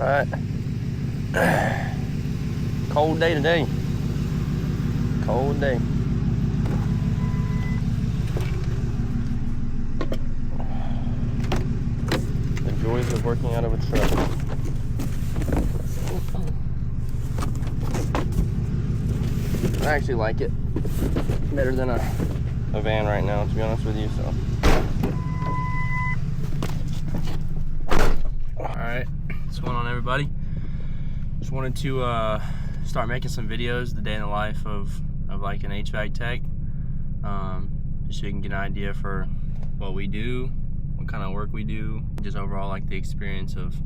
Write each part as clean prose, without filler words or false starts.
Alright. Cold day today. Cold day. The joys of working out of a truck. I actually like it better than a van right now, to be honest with you, so. Alright, what's going on, everybody? Just wanted to start making some videos, the day in the life of like an HVAC tech, just so you can get an idea for what we do, what kind of work we do, just overall like the experience of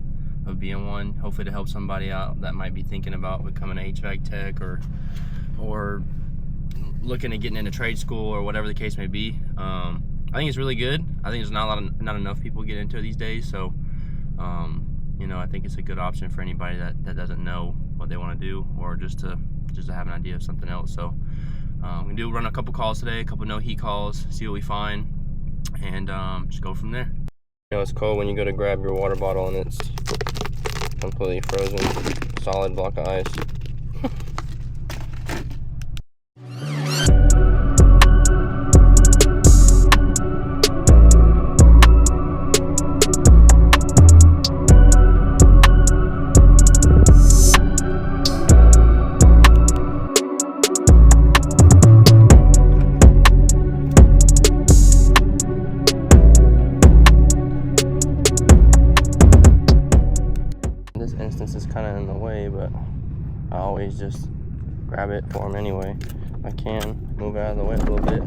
being one. Hopefully to help somebody out that might be thinking about becoming an HVAC tech or looking at getting into trade school or whatever the case may be. I think it's really good. I think there's not enough people get into it these days, so you know, I think it's a good option for anybody that doesn't know what they want to do, or just to have an idea of something else. So we do run a couple calls today, a couple no heat calls, see what we find, and just go from there. You know, it's cold when you go to grab your water bottle and it's completely frozen, solid block of ice. Instance is kind of in the way, but I always just grab it for them anyway. I can move out of the way a little bit.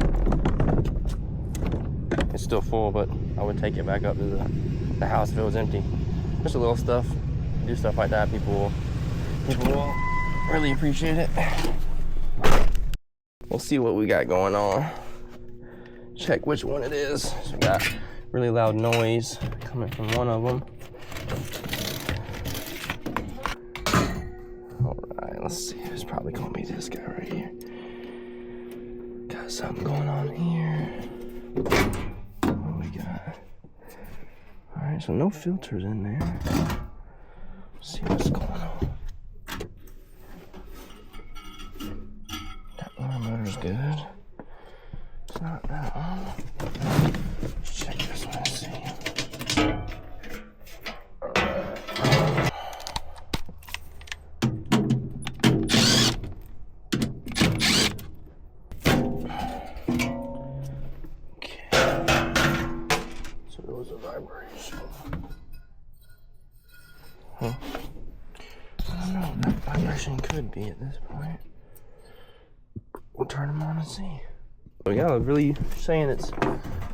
It's still full, but I would take it back up to the house if it was empty. Just a little stuff. Do stuff like that, people will really appreciate it. We'll see what we got going on. Check which one it is. So we got really loud noise coming from one of them. Let's see, it's probably gonna be this guy right here. Got something going on here. What we got? Alright, so no filters in there. Let's see what's going on. That one motor's good. It's not that one. Let's check this one and see. Vibration. Huh? I don't know. That vibration could be at this point. We'll turn them on and see. So yeah, really saying it's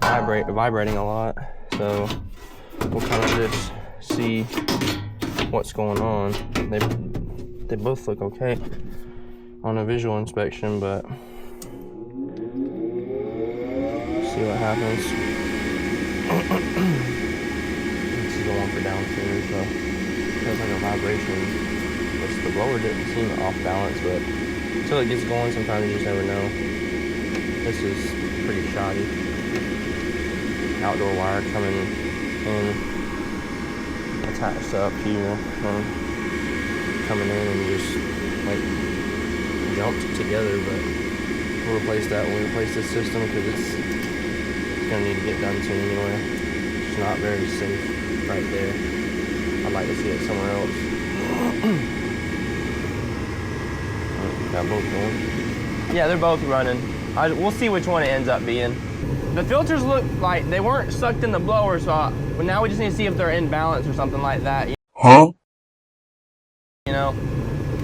vibrating a lot. So we'll kind of just see what's going on. They both look okay on a visual inspection, but see what happens. This is the one for downstairs, so it feels like a vibration. The blower didn't seem off balance, but until it gets going, sometimes you just never know. This is pretty shoddy. Outdoor wire coming in, attached up here, coming in and just like jumped together. But we'll replace that when we replace this system, because it's gonna need to get done soon anyway. It's not very safe right there. I'd like to see it somewhere else. Got both going. Yeah, they're both running. We'll see which one it ends up being. The filters look like they weren't sucked in the blower, so now we just need to see if they're in balance or something like that. Huh? You know,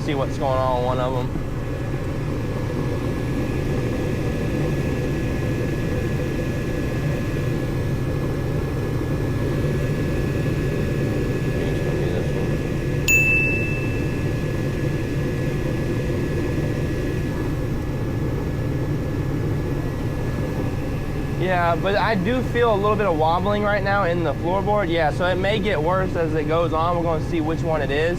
see what's going on with one of them. Yeah, but I do feel a little bit of wobbling right now in the floorboard. Yeah, so it may get worse as it goes on. We're going to see which one it is.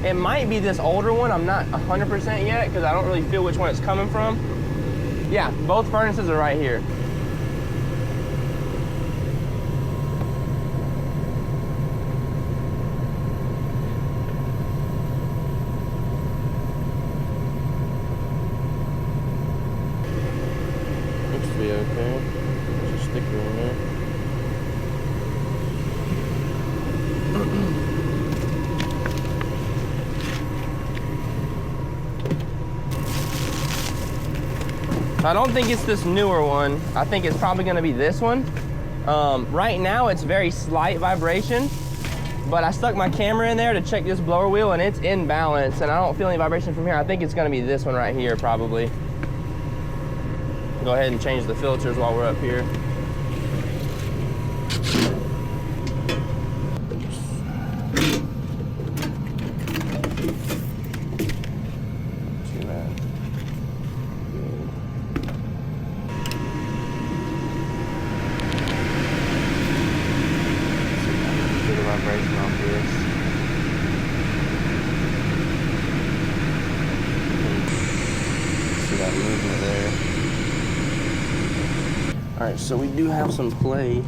It might be this older one. I'm not 100% yet because I don't really feel which one it's coming from. Yeah, both furnaces are right here. okay. There's a sticker in there. I don't think it's this newer one. I think it's probably gonna be this one. Right now it's very slight vibration, but I stuck my camera in there to check this blower wheel and it's in balance and I don't feel any vibration from here. I think it's gonna be this one right here probably. Go ahead and change the filters while we're up here. Vibration off this. See that movement there. Alright, so we do have some play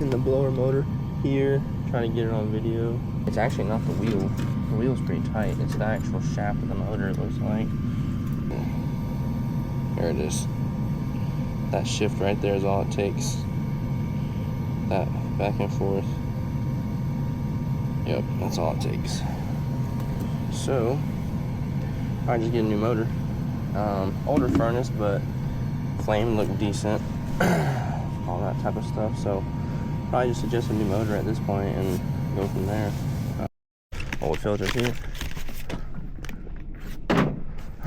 in the blower motor here. Trying to get it on video. It's actually not the wheel. The wheel's pretty tight. It's the actual shaft of the motor, it looks like. There it is. That shift right there is all it takes. That back and forth. Yep, that's all it takes. So, I just get a new motor. Older furnace, but flame looked decent. All that type of stuff. So, probably just suggest a new motor at this point and go from there. Old filters here.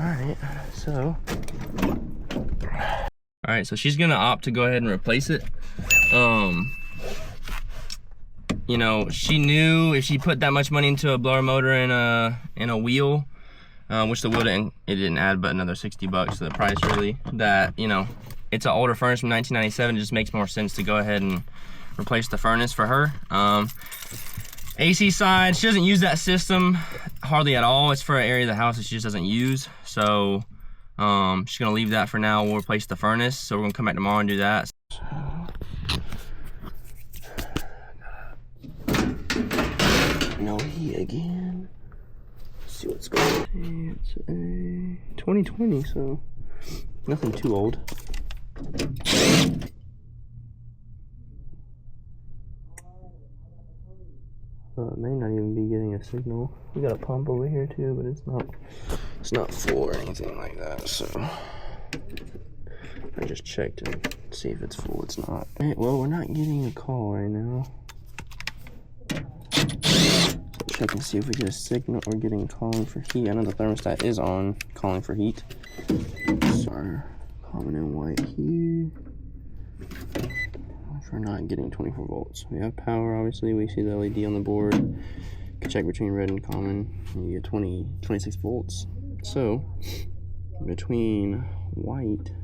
Alright, so. Alright, so she's gonna opt to go ahead and replace it. You know, she knew if she put that much money into a blower motor and a wheel, which the wheel didn't add but another 60 bucks to the price really, that, you know, it's an older furnace from 1997, it just makes more sense to go ahead and replace the furnace for her. AC side, she doesn't use that system hardly at all. It's for an area of the house that she just doesn't use. So she's gonna leave that for now. We'll replace the furnace. So we're gonna come back tomorrow and do that. No heat again. Let's see what's going on. It's a 2020, so nothing too old. It may not even be getting a signal. We got a pump over here too, but it's not full or anything like that. So I just checked to see if it's full. It's not. All right, well, we're not getting a call right now. Check and see if we get a signal or getting calling for heat. I know the thermostat is on, calling for heat. So common and white here. If we're not getting 24 volts, we have power. Obviously, we see the LED on the board. You can check between red and common, and you get 26 volts. So between white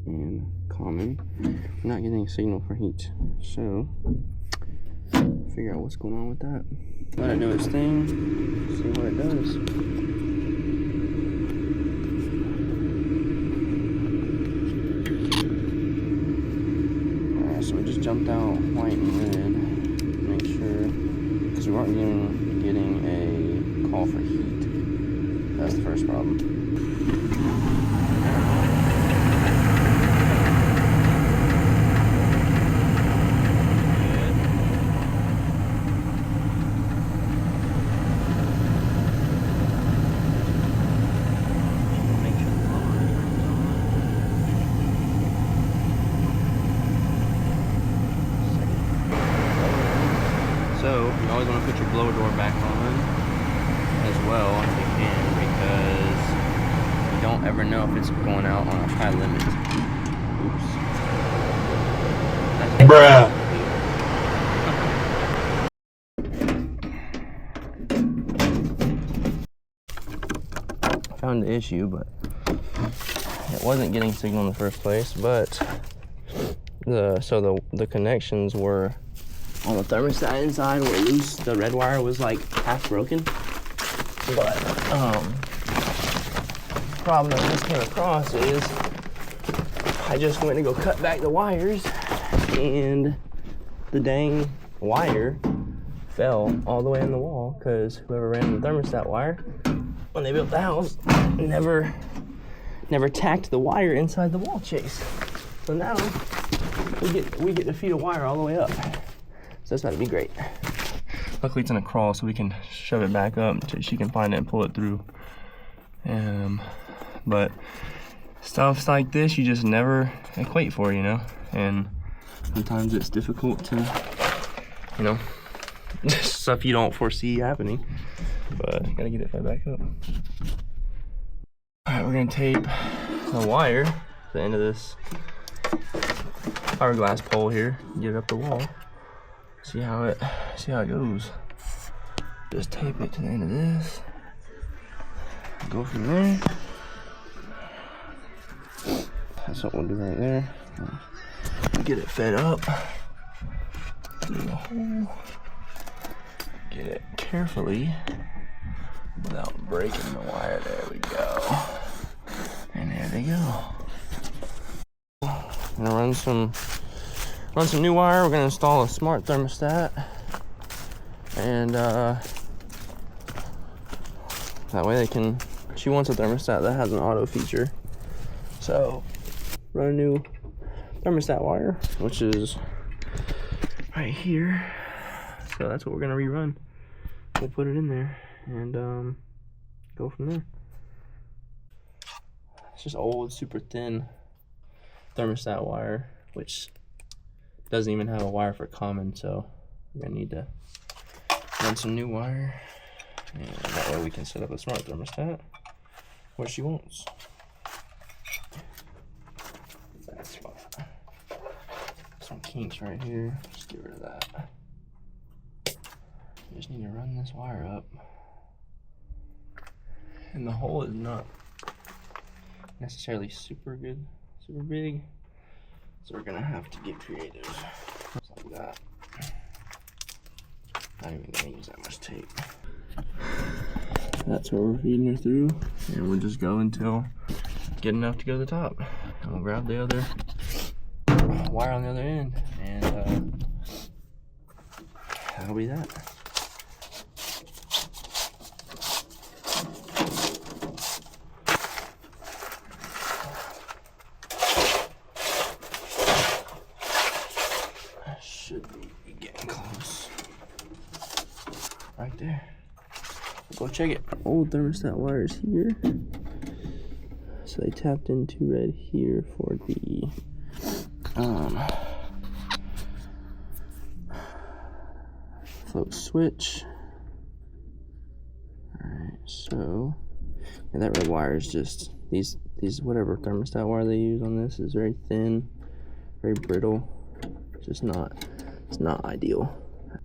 and common, we're not getting a signal for heat. So figure out what's going on with that. Let it do its thing, see what it does. Alright, so we just jumped out white and red. Make sure, because we weren't getting a call for heat. That's the first problem. So you always want to put your blower door back on as well if you can, because you don't ever know if it's going out on a high limit. Oops. Bruh. Found the issue, but it wasn't getting signal in the first place. But the connections were on the thermostat inside were loose. The red wire was like half broken. But the problem that I just came across is I just went to go cut back the wires and the dang wire fell all the way in the wall, because whoever ran the thermostat wire when they built the house never tacked the wire inside the wall chase. So now we get to feed a wire all the way up. So that's about to be great. Luckily it's in a crawl, so we can shove it back up until she can find it and pull it through. But stuff like this you just never equate for, you know, and sometimes it's difficult to, you know, stuff you don't foresee happening. But gotta get it fed back up. All right, we're gonna tape the wire to the end of this fiberglass pole here, get it up the wall. See how it goes. Just tape it to the end of this. Go from there. That's what we'll do right there. Get it fed up through the hole. Get it carefully without breaking the wire. There we go. And there they go. I'm gonna run some new wire. We're gonna install a smart thermostat, and that way she wants a thermostat that has an auto feature. So run a new thermostat wire, which is right here. So that's what we're gonna rerun. We'll put it in there and go from there. It's just old, super thin thermostat wire, which doesn't even have a wire for common, so we're gonna need to run some new wire, and that way we can set up a smart thermostat where she wants. That's fine. Some kinks right here, just get rid of that. You just need to run this wire up, and the hole is not necessarily super big, so we're gonna have to get creative. Just like that. Not even gonna use that much tape. That's what we're feeding her through, and we'll just go until get enough to go to the top. And we'll grab the other wire on the other end, and that'll be that. Should be getting close. Right there. Go check it. Old thermostat wires here. So they tapped into red here for the float switch. Alright, so and that red wire is just these whatever thermostat wire they use on this is very thin, very brittle. It's not ideal.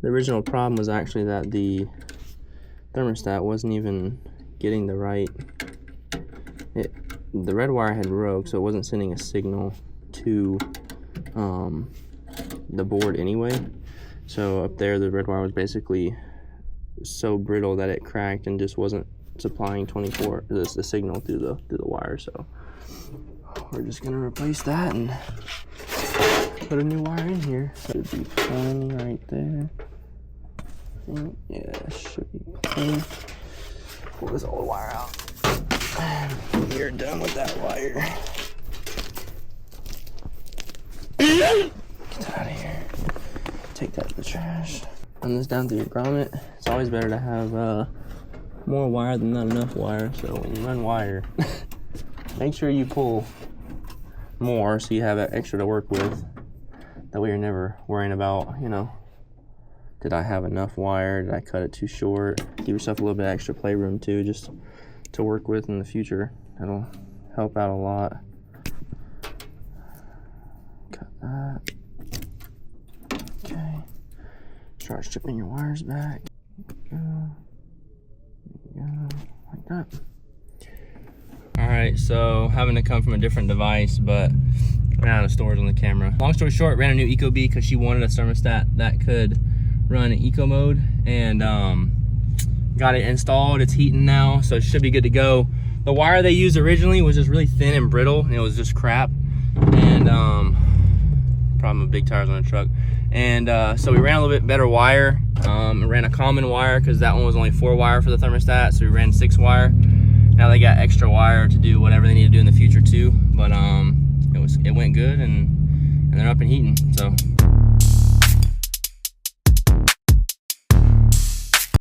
The original problem was actually that the thermostat wasn't even getting the right, the red wire had broke, so it wasn't sending a signal to the board anyway. So up there the red wire was basically so brittle that it cracked and just wasn't supplying the signal through the wire. So we're just gonna replace that and put a new wire in here. Should be plenty right there. Yeah, should be plenty. Pull this old wire out. And we're done with that wire. Get that out of here. Take that to the trash. Run this down through your grommet. It's always better to have more wire than not enough wire. So when you run wire, make sure you pull more so you have extra to work with. That way you're never worrying about, you know, did I have enough wire? Did I cut it too short? Give yourself a little bit of extra playroom too, just to work with in the future. That'll help out a lot. Cut that. Okay. Start stripping your wires back. There you go. Like that. Alright, so having to come from a different device, but ran out of storage on the camera. Long story short, ran a new Ecobee because she wanted a thermostat that could run in eco mode, and got it installed. It's heating now, so it should be good to go. The wire they used originally was just really thin and brittle, and it was just crap. And problem with big tires on a truck. And so we ran a little bit better wire. Ran a common wire because that one was only 4 wire for the thermostat, so we ran 6 wire. Now they got extra wire to do whatever they need to do in the future too. But it went good, and they're up and heating. So